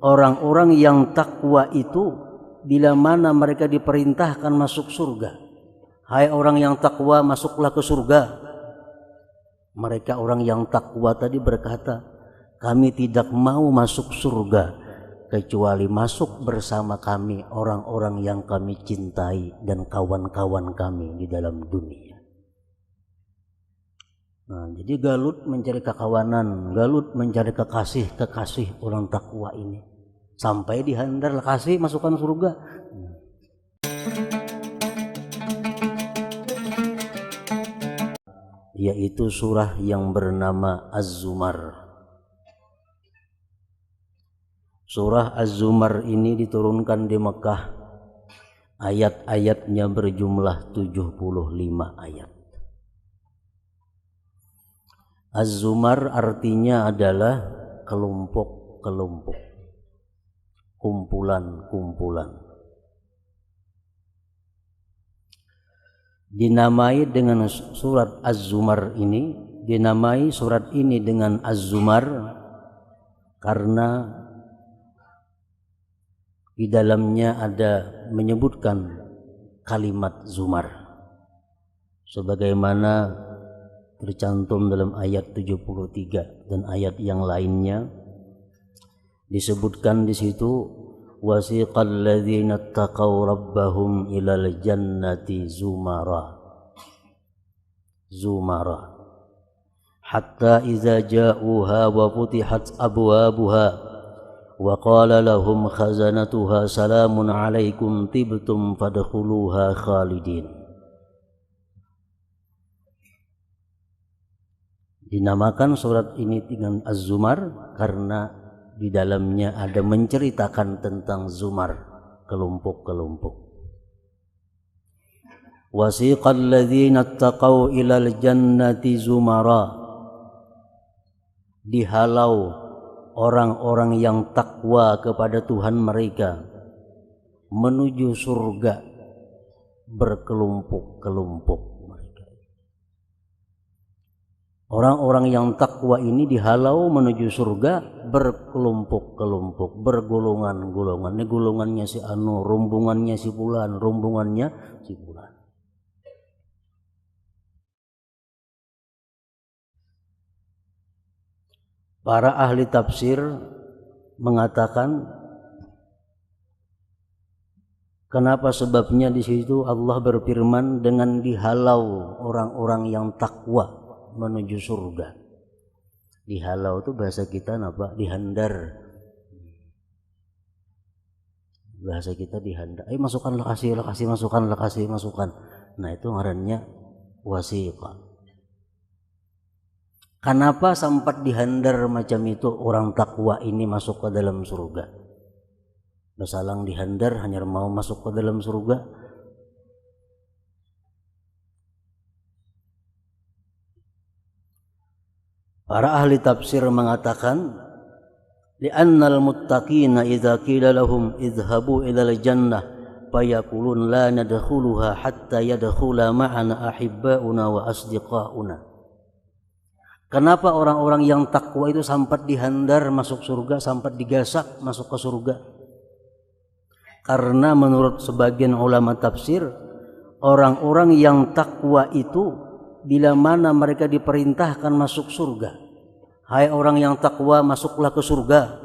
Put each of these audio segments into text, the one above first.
Orang-orang yang takwa itu bila mana mereka diperintahkan masuk surga. Hai orang yang takwa, masuklah ke surga. Mereka orang yang takwa tadi berkata, kami tidak mau masuk surga kecuali masuk bersama kami orang-orang yang kami cintai dan kawan-kawan kami di dalam dunia. Nah, jadi Galut mencari kekawanan, Galut mencari kekasih orang takwa ini. Sampai dihandar kasih masukkan surga. Yaitu surah yang bernama Az-Zumar. Surah Az-Zumar ini diturunkan di Mekah. Ayat-ayatnya berjumlah 75 ayat. Az-Zumar artinya adalah kelompok-kelompok, kumpulan-kumpulan. Dinamai dengan surat Az-Zumar ini, dinamai surat ini dengan Az-Zumar karena di dalamnya ada menyebutkan kalimat zumar sebagaimana tercantum dalam ayat 73 dan ayat yang lainnya. Disebutkan di situ, wasiqal ladzina taqaw rabbahum ilal jannati zumara hatta idza ja'uha wa futihat abwabuha wa qala lahum khazanatuha salamun alaikum tibtum fadkhuluha khalidin. Dinamakan surat ini dengan Az-Zumar karena di dalamnya ada menceritakan tentang zumar, kelompok-kelompok. Wasiqal ladzina taqaw ilal jannati zumara, dihalau orang-orang yang takwa kepada Tuhan mereka menuju surga berkelompok-kelompok. Orang-orang yang takwa ini dihalau menuju surga berkelompok-kelompok, bergolongan-golongan. Ini golongannya si anu, rombongannya si fulan, rombongannya si fulan. Para ahli tafsir mengatakan kenapa sebabnya di situ Allah berfirman dengan dihalau orang-orang yang takwa menuju surga. Dihalau itu bahasa kita apa? Dihandar. Bahasa kita dihandar. Masukkanlah kasih masukkanlah kasih masukkan. Nah, itu ngarannya wasiqah. Kenapa sempat dihandar macam itu orang takwa ini masuk ke dalam surga? Basalang dihandar hanya mau masuk ke dalam surga. Para ahli tafsir mengatakan, li'annal muttaqina idza qila lahum idhabu ilal jannah fayaqulun la nadkhuluha hatta yadkhula ma'ana ahibba'una wa asdiqa'una. Kenapa orang-orang yang takwa itu sampai dihandar masuk surga, sampai digasak masuk ke surga? Karena menurut sebagian ulama tafsir, orang-orang yang takwa itu bila mana mereka diperintahkan masuk surga. Hai orang yang takwa, masuklah ke surga.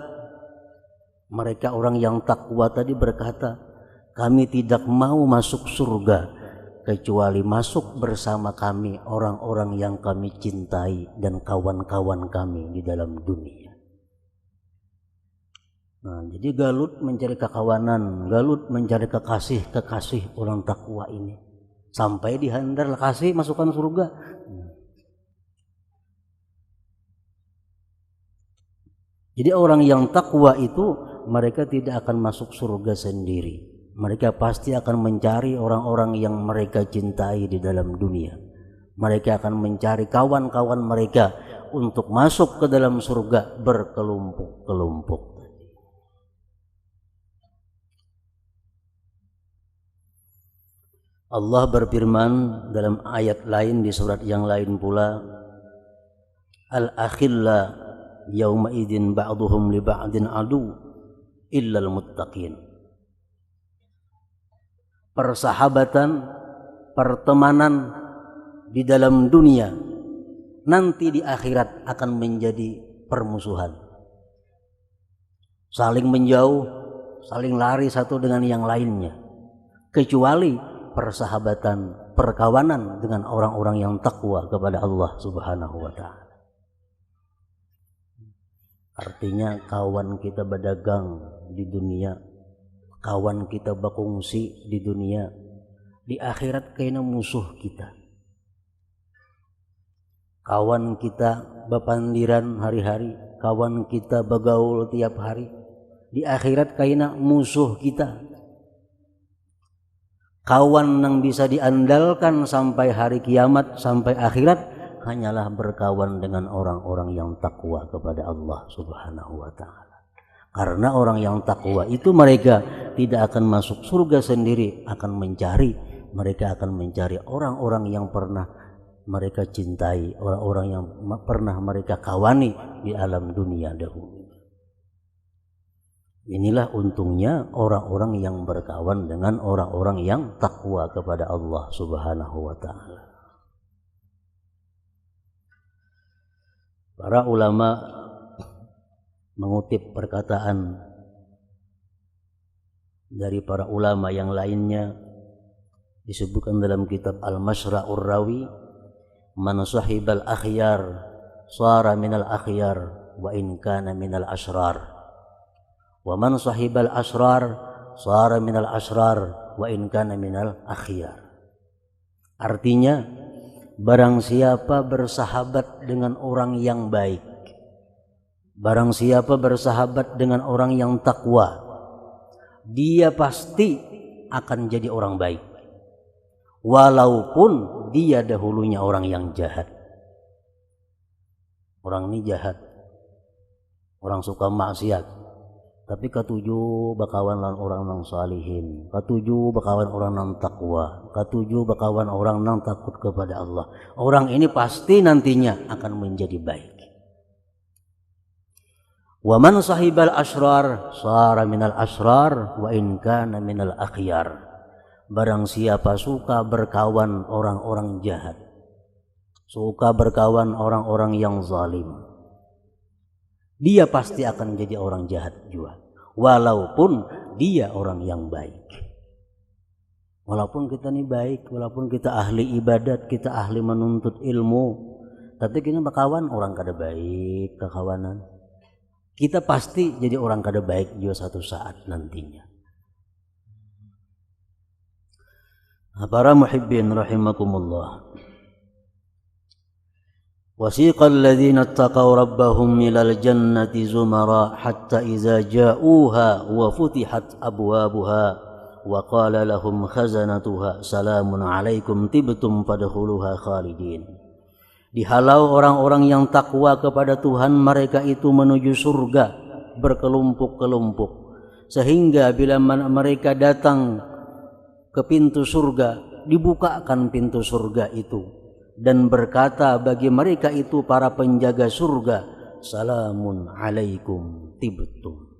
Mereka orang yang takwa tadi berkata, kami tidak mau masuk surga kecuali masuk bersama kami orang-orang yang kami cintai dan kawan-kawan kami di dalam dunia. Nah, jadi Galut mencari kekawanan, Galut mencari kekasih orang takwa ini. Sampai dihandar kasih masukkan surga. Jadi orang yang takwa itu mereka tidak akan masuk surga sendiri. Mereka pasti akan mencari orang-orang yang mereka cintai di dalam dunia. Mereka akan mencari kawan-kawan mereka untuk masuk ke dalam surga berkelompok-kelompok. Allah berfirman dalam ayat lain di surat yang lain pula, al-akhilla yauma idzin ba'dhum li ba'din adu illal muttaqin. Persahabatan, pertemanan di dalam dunia nanti di akhirat akan menjadi permusuhan. Saling menjauh, saling lari satu dengan yang lainnya. Kecuali persahabatan, perkawanan dengan orang-orang yang takwa kepada Allah Subhanahu wa ta'ala. Artinya kawan kita berdagang di dunia, kawan kita berkongsi di dunia, di akhirat kayaknya musuh kita. Kawan kita berpandiran hari-hari, kawan kita bergaul tiap hari, di akhirat kayaknya musuh kita. Kawan yang bisa diandalkan sampai hari kiamat, sampai akhirat, hanyalah berkawan dengan orang-orang yang takwa kepada Allah Subhanahu wa ta'ala. Karena orang yang takwa itu mereka tidak akan masuk surga sendiri, mereka akan mencari orang-orang yang pernah mereka cintai, orang-orang yang pernah mereka kawani di alam dunia dahulu. Inilah untungnya orang-orang yang berkawan dengan orang-orang yang takwa kepada Allah Subhanahu wa ta'ala. Para ulama mengutip perkataan dari para ulama yang lainnya, disebutkan dalam kitab Al-Mashra'ur Rawi, man sahibal akhyar sara minal akhyar wa in kana minal asrar, wa man sahibal asrar sara minal asrar wa in kana minal akhyar. Artinya, barang siapa bersahabat dengan orang yang baik, barang siapa bersahabat dengan orang yang takwa, dia pasti akan jadi orang baik, walaupun dia dahulunya orang yang jahat. Orang ini jahat, orang suka maksiat, tapi ketujuh bakawan lan orang nang salihin, ketujuh bakawan orang nang takwa, ketujuh bakawan orang nang takut kepada Allah. Orang ini pasti nantinya akan menjadi baik. Wa man sahibal asrar sara minal asrar wa in kana minal akhyar. Barang siapa suka berkawan orang-orang jahat, suka berkawan orang-orang yang zalim, dia pasti akan jadi orang jahat juga, walaupun dia orang yang baik. Walaupun kita ini baik, walaupun kita ahli ibadat, kita ahli menuntut ilmu, tapi kita berkawan orang kada baik, kekawanan, kita pasti jadi orang kada baik juga satu saat nantinya. Para muhibbin rahimakumullah. Wasiqal ladzina ittaqaw rabbahum ilal jannati zumara hatta idza ja'uha wa futihat abwabuha wa qala lahum khazanatuha salamun alaikum tibtum fadkhuluha khalidin. Dihalau orang-orang yang takwa kepada Tuhan, mereka itu menuju surga berkelompok-kelompok, sehingga bila mereka datang ke pintu surga, dibukakan pintu surga itu dan berkata bagi mereka itu para penjaga surga, salamun alaikum tibtum,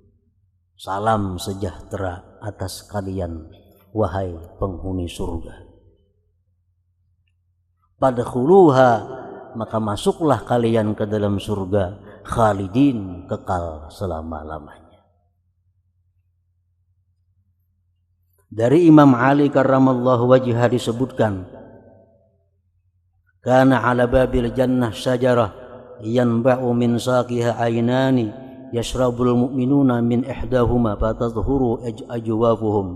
salam sejahtera atas kalian wahai penghuni surga. Padkhuluha, maka masuklah kalian ke dalam surga, khalidin, kekal selama-lamanya. Dari Imam Ali karramallahu wajhah disebutkan, kana ala babil jannah syajarah yanba'u min saqiha aynani yashrabul mu'minuna min ihdahuma fatadhuru ajwafuhum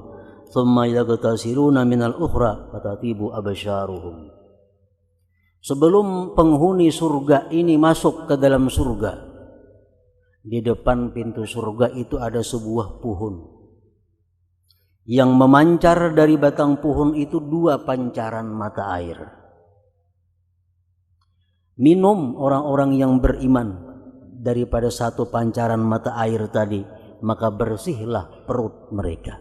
thumma yaghtasiluna min al-ukhra fatatibu absyaruhum. Sebelum penghuni surga ini masuk ke dalam surga, di depan pintu surga itu ada sebuah pohon yang memancar dari batang pohon itu 2 pancaran mata air. Minum orang-orang yang beriman daripada 1 pancaran mata air tadi, maka bersihlah perut mereka.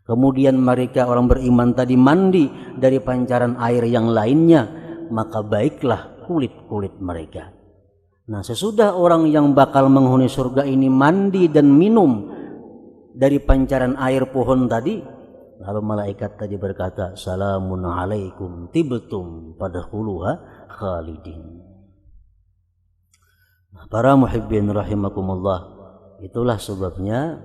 Kemudian mereka orang beriman tadi mandi dari pancaran air yang lainnya, maka baiklah kulit-kulit mereka. Nah, sesudah orang yang bakal menghuni surga ini mandi dan minum dari pancaran air pohon tadi, lalu malaikat tadi berkata, salamun alaikum tibtum fadkhuluha khalidin. Nah, para muhibbin rahimakumullah, itulah sebabnya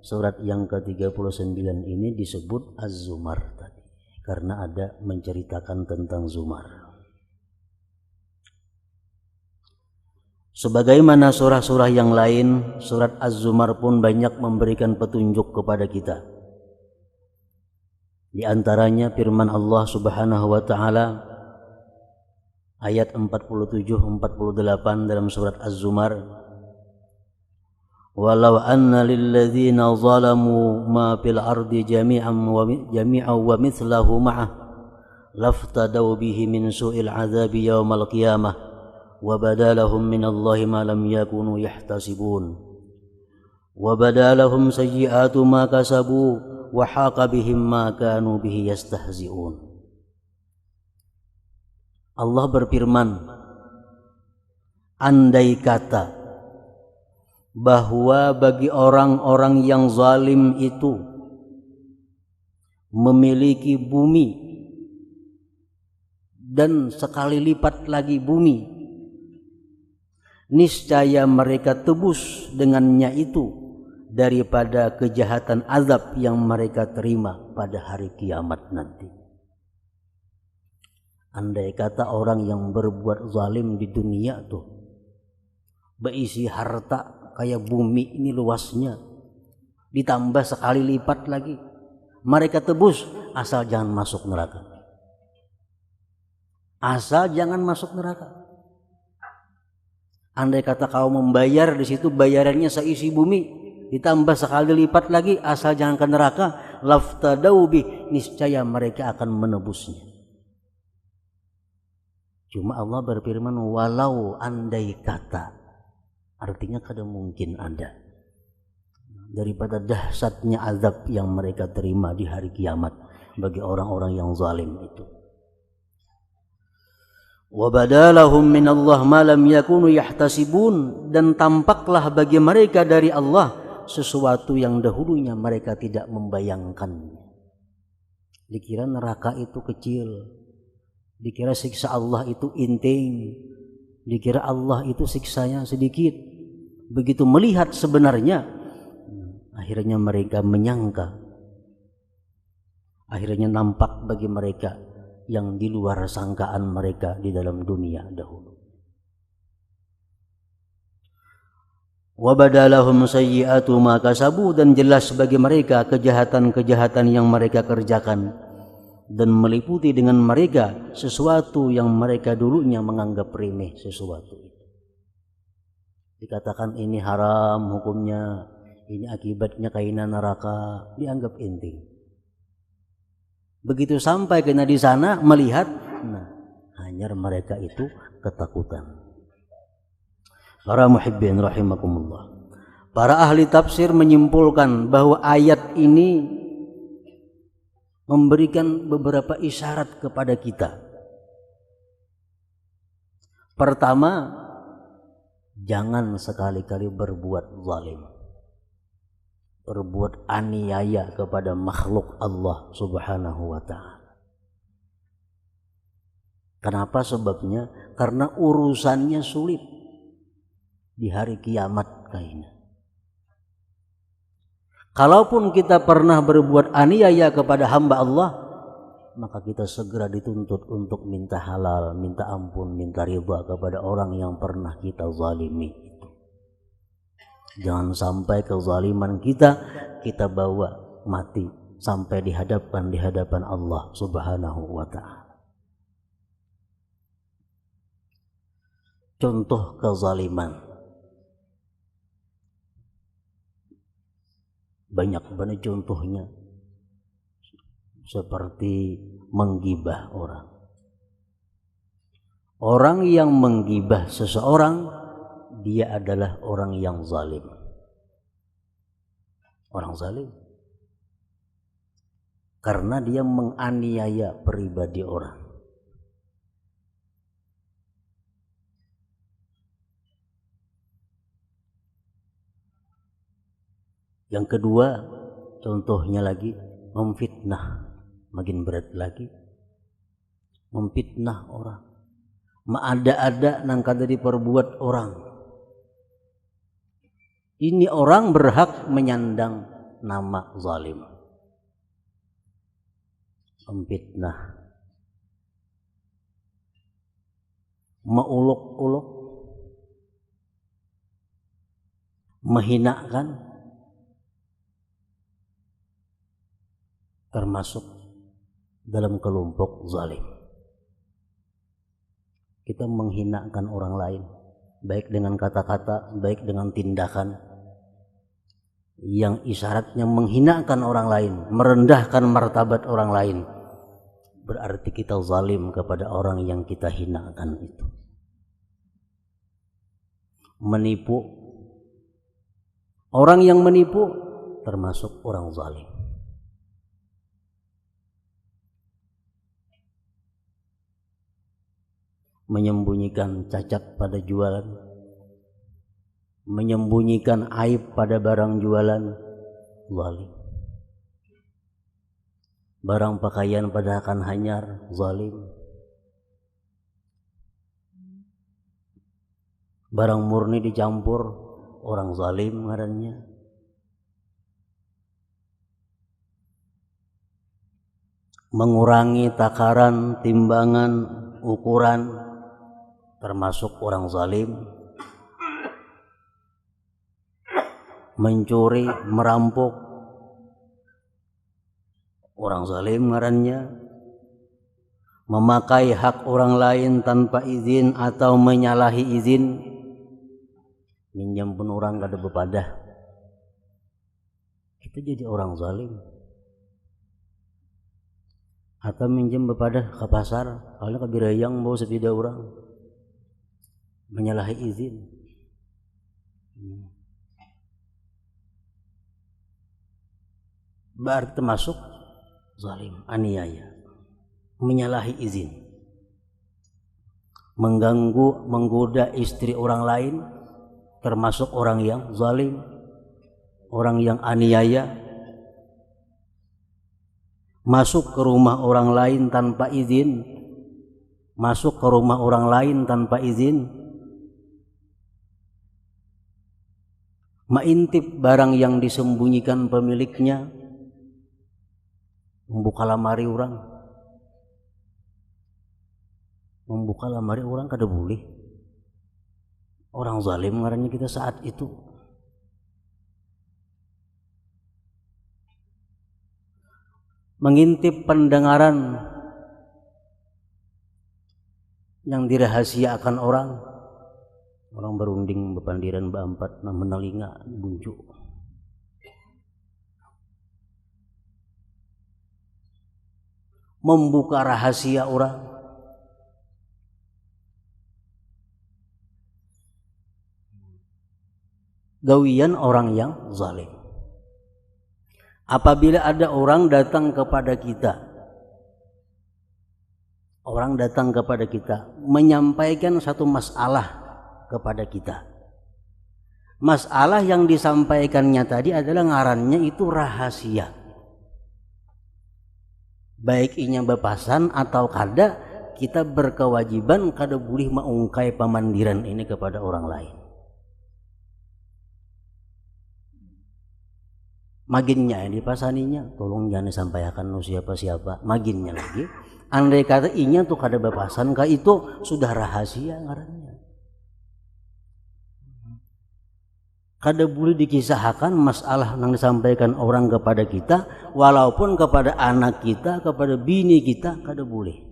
surat yang ke-39 ini disebut Az-Zumar tadi, karena ada menceritakan tentang Zumar. Sebagaimana surah-surah yang lain, surat Az-Zumar pun banyak memberikan petunjuk kepada kita. Di antaranya firman Allah Subhanahu wa taala ayat 47-48 dalam surat Az-Zumar, walau anna lilladzina zalamu ma fil ardi jami'an wa mithlahu ma'ah laftadaw bihi min su'il 'adzabi yaumal qiyamah wa badalahum minallahi ma lam yakunu yahtasibun wa badalahum sayyi'atu ma kasabu wa haqa bihim ma kanu bihi yastahzi'un. Allah berfirman, andai kata bahwa bagi orang-orang yang zalim itu memiliki bumi dan sekali lipat lagi bumi, niscaya mereka tebus dengannya itu daripada kejahatan azab yang mereka terima pada hari kiamat nanti. Andai kata orang yang berbuat zalim di dunia tuh berisi harta kayak bumi ini luasnya, ditambah sekali lipat lagi, mereka tebus asal jangan masuk neraka. Asal jangan masuk neraka. Andai kata kau membayar di situ bayarannya seisi bumi, ditambah sekali lipat lagi, asal jangan ke neraka, laftadau bi, niscaya mereka akan menebusnya. Cuma Allah berfirman walau andai kata, artinya kada mungkin ada, daripada dahsyatnya azab yang mereka terima di hari kiamat bagi orang-orang yang zalim itu. Wa badalahum minallah ma lam yakunu yahtasibun, dan tampaklah bagi mereka dari Allah sesuatu yang dahulunya mereka tidak membayangkan. Dikira neraka itu kecil, dikira siksa Allah itu inting, dikira Allah itu siksanya sedikit. Begitu melihat sebenarnya, akhirnya mereka menyangka, akhirnya nampak bagi mereka yang di luar sangkaan mereka di dalam dunia dahulu. Wa badalahum sayyi'atu ma kasabu, dan jelas bagi mereka kejahatan-kejahatan yang mereka kerjakan, dan meliputi dengan mereka sesuatu yang mereka dulunya menganggap remeh sesuatu itu. Dikatakan ini haram hukumnya, ini akibatnya kainan neraka, dianggap inting. Begitu sampai kena di sana melihat, nah hanya mereka itu ketakutan. Para muhibbin rahimakumullah, para ahli tafsir menyimpulkan bahwa ayat ini memberikan beberapa isyarat kepada kita. Pertama, jangan sekali-kali berbuat zalim, berbuat aniaya kepada makhluk Allah Subhanahu wa ta'ala. Kenapa sebabnya? Karena urusannya sulit di hari kiamat kayaknya. Kalaupun kita pernah berbuat aniaya kepada hamba Allah, maka kita segera dituntut untuk minta halal, minta ampun, minta ridha kepada orang yang pernah kita zalimi. Jangan sampai kezaliman kita bawa mati sampai di hadapan Allah Subhanahu wa ta'ala. Contoh kezaliman banyak banget contohnya, seperti menggibah orang. Orang yang menggibah seseorang, dia adalah orang yang zalim. Orang zalim karena dia menganiaya pribadi orang. Yang kedua, contohnya lagi memfitnah, makin berat lagi. Memfitnah orang, maada-ada nang kada diperbuat orang. Ini orang berhak menyandang nama zalim. Memfitnah, meuluk-uluk, menghinakan, termasuk dalam kelompok zalim. Kita menghinakan orang lain, baik dengan kata-kata, baik dengan tindakan yang isyaratnya menghinakan orang lain, merendahkan martabat orang lain. Berarti kita zalim kepada orang yang kita hinakan itu. Menipu, orang yang menipu termasuk orang zalim. Menyembunyikan cacat pada jualan, menyembunyikan aib pada barang jualan, zalim. Barang pakaian pada akan hanyar, zalim. Barang murni dicampur, orang zalim ngarannya. Mengurangi takaran, timbangan, ukuran, termasuk orang zalim. Mencuri, merampok, orang zalim ngarannya. Memakai hak orang lain tanpa izin atau menyalahi izin, minjam pun orang kada bepadah, kita jadi orang zalim. Atau minjem bepadah ke pasar, kalau ke birayang bawa sepeda orang, menyalahi izin. Berarti termasuk zalim, aniaya, menyalahi izin. Mengganggu, menggoda istri orang lain, termasuk orang yang zalim, orang yang aniaya. Masuk ke rumah orang lain tanpa izin, masuk ke rumah orang lain tanpa izin, mengintip barang yang disembunyikan pemiliknya, membuka lamari orang, kada boleh. Orang zalim ngarannya kita saat itu. Mengintip pendengaran yang dirahasiakan orang, orang berunding bepandiran beampat nah menelinga bunjuk. Membuka rahasia orang, gawian orang yang zalim. Apabila ada orang datang kepada kita, menyampaikan satu masalah kepada kita. Masalah yang disampaikannya tadi adalah ngarannya itu rahasia. Baik inya bepasan atau kada, kita berkewajiban kada boleh mengungkai pemandiran ini kepada orang lain. Maginnya yang dipasaninya, tolong jangan disampaikan siapa-siapa. Maginnya lagi, andai kata inya tuh kada bepasan, kah itu sudah rahasia ngarannya. Kada boleh dikisahkan masalah yang disampaikan orang kepada kita, walaupun kepada anak kita, kepada bini kita, kada boleh.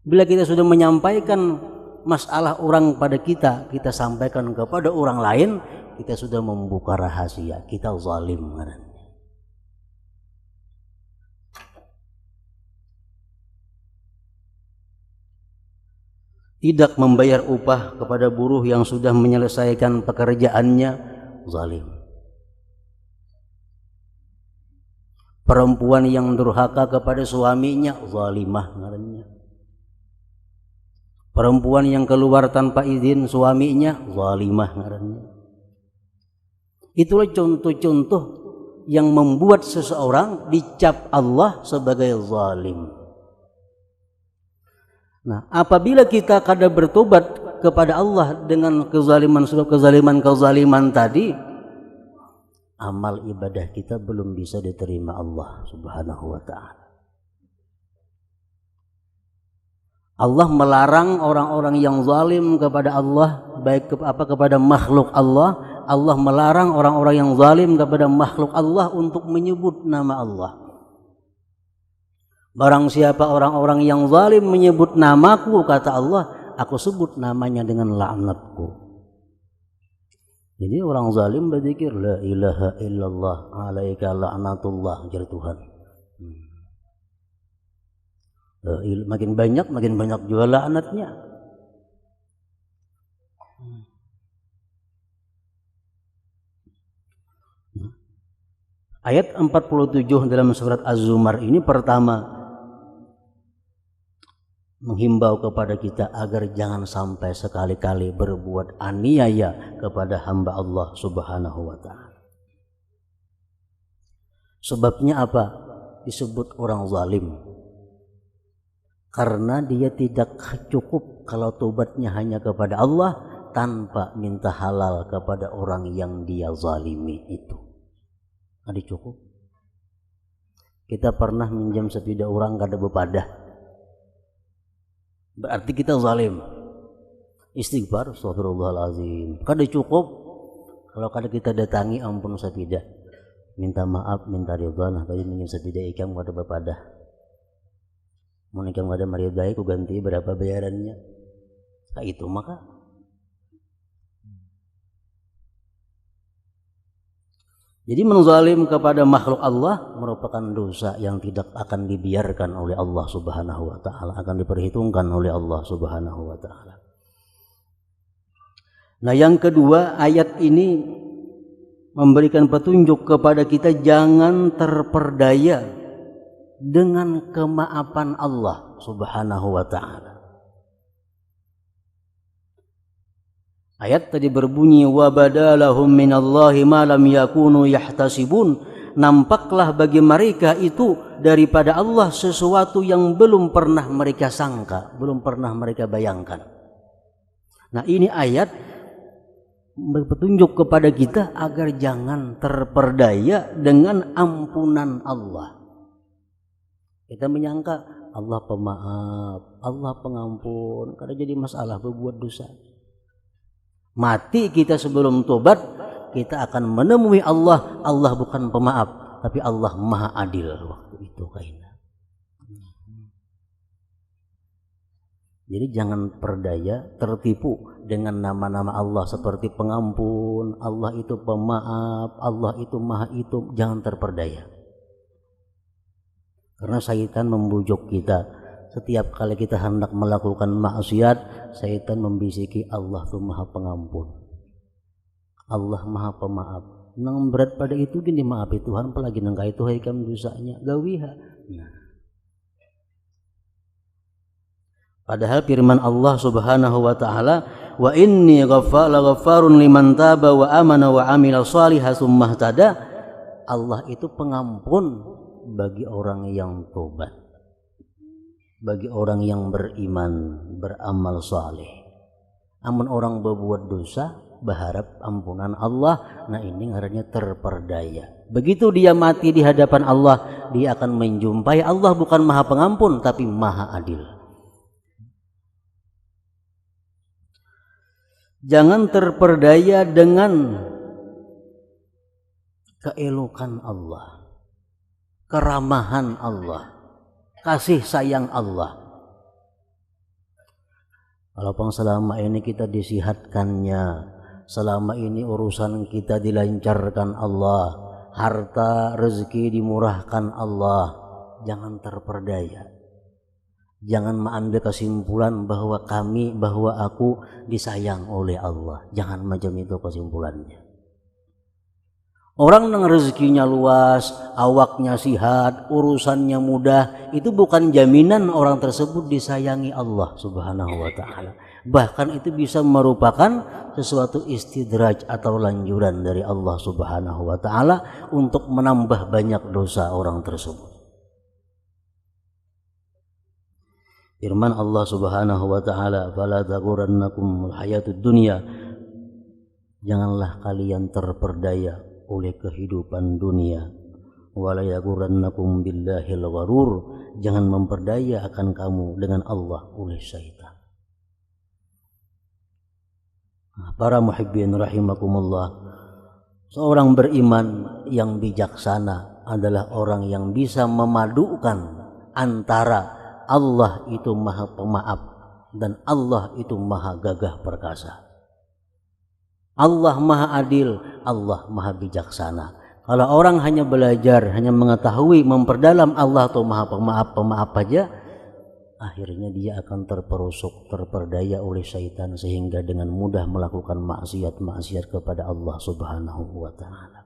Bila kita sudah menyampaikan masalah orang pada kita, kita sampaikan kepada orang lain, kita sudah membuka rahasia, kita zalim ngarannya. Tidak membayar upah kepada buruh yang sudah menyelesaikan pekerjaannya, zalim. Perempuan yang durhaka kepada suaminya, zalimah ngarannya. Perempuan yang keluar tanpa izin suaminya, zalimah ngarannya. Itulah contoh-contoh yang membuat seseorang dicap Allah sebagai zalim. Nah, apabila kita kada bertobat kepada Allah dengan kezaliman tadi, amal ibadah kita belum bisa diterima Allah Subhanahu wa ta'ala. Allah melarang orang-orang yang zalim kepada Allah, baik kepada makhluk Allah. Allah melarang orang-orang yang zalim kepada makhluk Allah untuk menyebut nama Allah. Barang siapa orang-orang yang zalim menyebut namaku, kata Allah, aku sebut namanya dengan laknatku. Jadi orang zalim berzikir la ilaha illallah alaika laknatullah, jar Tuhan. Makin banyak juga laknatnya. Ayat 47 dalam surat Az-Zumar ini pertama menghimbau kepada kita agar jangan sampai sekali-kali berbuat aniaya kepada hamba Allah Subhanahu wa ta'ala. Sebabnya apa? Disebut orang zalim. Karena dia tidak cukup kalau tobatnya hanya kepada Allah tanpa minta halal kepada orang yang dia zalimi itu. Ada cukup. Kita pernah minjam sepeda orang kada bepadah, berarti kita zalim. Istighfar, astagfirullahalazim. Kada cukup kalau kada kita datangi ampun sepeda, minta maaf, minta ridha, nah tadi minjam sepeda ikam kada bepadah. Mau nikah ada mariadai ku ganti berapa bayarannya? Nah, itu maka jadi menzalim kepada makhluk Allah merupakan dosa yang tidak akan dibiarkan oleh Allah Subhanahu wa ta'ala, akan diperhitungkan oleh Allah Subhanahu wa ta'ala. Nah, yang kedua, ayat ini memberikan petunjuk kepada kita jangan terperdaya dengan kemaafan Allah Subhanahu wa ta'ala. Ayat tadi berbunyi wa badalahum minallahi ma lam yakunu yahtasibun. Nampaklah bagi mereka itu daripada Allah sesuatu yang belum pernah mereka sangka, belum pernah mereka bayangkan. Nah, ini ayat berpetunjuk kepada kita agar jangan terperdaya dengan ampunan Allah. Kita menyangka Allah pemaaf, Allah pengampun, kada jadi masalah berbuat dosa. Mati kita sebelum tobat, kita akan menemui Allah. Allah bukan pemaaf, tapi Allah maha adil waktu itu kayaknya. Jadi jangan perdaya, tertipu dengan nama-nama Allah seperti pengampun, Allah itu pemaaf, Allah itu maha itu, jangan terperdaya. Karena syaitan membujuk kita. Setiap kali kita hendak melakukan maksiat, syaitan membisiki Allah itu maha pengampun, Allah maha pemaaf. Nang berat pada itu gini maafi Tuhan, apalagi nangka itu haikam dosanya gawiha. Nah, padahal firman Allah Subhanahu wa ta'ala, wa inni ghaffarun liman taba wa amana wa amila shalihan tsumma ihtada. Allah itu pengampun bagi orang yang tobat, bagi orang yang beriman, beramal saleh. Amun orang berbuat dosa, berharap ampunan Allah, nah ini ngarannya terperdaya. Begitu dia mati di hadapan Allah, dia akan menjumpai Allah bukan maha pengampun, tapi maha adil. Jangan terperdaya dengan keelokan Allah, keramahan Allah, kasih sayang Allah. Walaupun selama ini kita disihatkannya, selama ini urusan kita dilancarkan Allah, harta rezeki dimurahkan Allah, jangan terperdaya. Jangan mengambil kesimpulan bahwa aku disayang oleh Allah. Jangan macam itu kesimpulannya. Orang yang rezekinya luas, awaknya sihat, urusannya mudah, itu bukan jaminan orang tersebut disayangi Allah Subhanahu wa taala. Bahkan itu bisa merupakan sesuatu istidraj atau lanjuran dari Allah Subhanahu wa taala untuk menambah banyak dosa orang tersebut. Firman Allah Subhanahu wa taala, "Fala taghurrannakumul hayatud dunya." Janganlah kalian terperdaya oleh kehidupan dunia. Wala yaghurrannakum billahil gharur. Jangan memperdaya akan kamu dengan Allah oleh syaitan. Para muhibbin rahimakumullah, seorang beriman yang bijaksana adalah orang yang bisa memadukan antara Allah itu maha pemaaf dan Allah itu maha gagah perkasa. Allah maha adil, Allah maha bijaksana. Kalau orang hanya belajar, hanya mengetahui, memperdalam Allah atau maha pemaaf aja, akhirnya dia akan terperosok, terperdaya oleh syaitan sehingga dengan mudah melakukan maksiat kepada Allah Subhanahu wa taala.